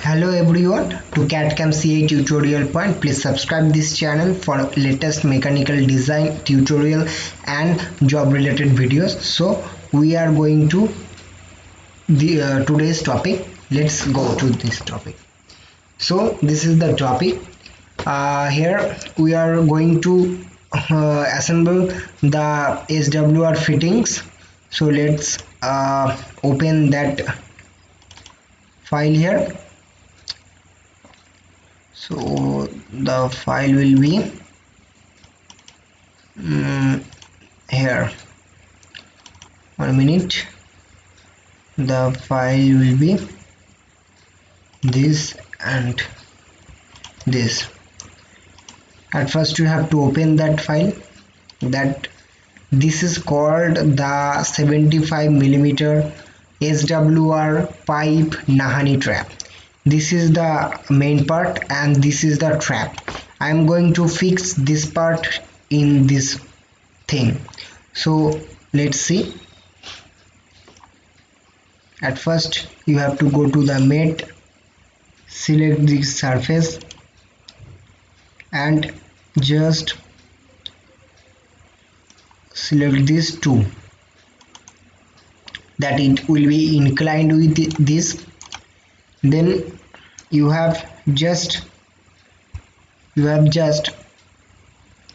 Hello everyone to CAD/CAM CA tutorial point. Please subscribe this channel for latest mechanical design tutorial and job related videos. So we are going to the today's topic. Let's go to this topic. So this is the topic. Here we are going to assemble the SWR fittings. So let's open that file here. So the file will be here. 1 minute. The file will be this and this. At first you have to open that file. This is called the 75 millimeter SWR pipe Nahani trap. This is the main part and this is the trap. I am going to fix this part in this thing. So let's see. At first you have to go to the mate, select this surface and just select this two, that it will be inclined with this. Then you have just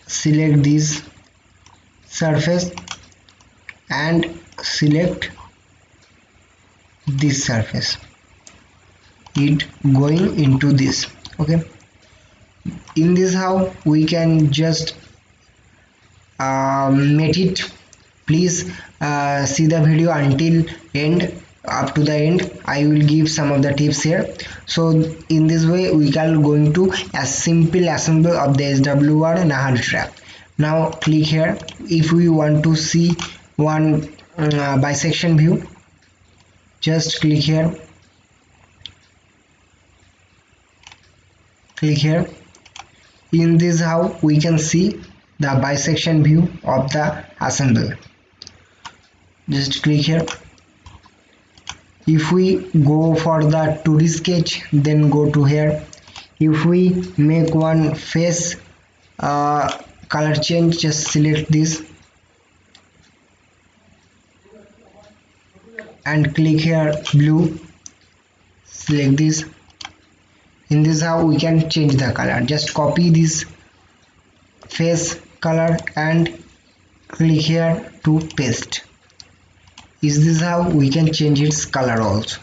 select this surface and select this surface, it going into this. Okay, in this how we can just mate it. Please see the video until end, up to the end. I will give some of the tips here. So in this way we can going to a simple assembly of the SWR Nahani trap. Now click here. If we want to see one bisection view, just click here, in this how we can see the bisection view of the assembly. Just click here. If we go for the 2D sketch, then go to here. If we make one face color change, just select this and click here blue, select this. In this how we can change the color. Just copy this face color and click here to paste. Is this how we can change its color also?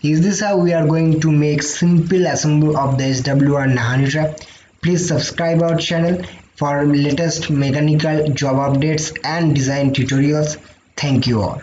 Is this how we are going to make simple assembly of the SWR Nahani trap? Please subscribe our channel for latest mechanical job updates and design tutorials. Thank you all.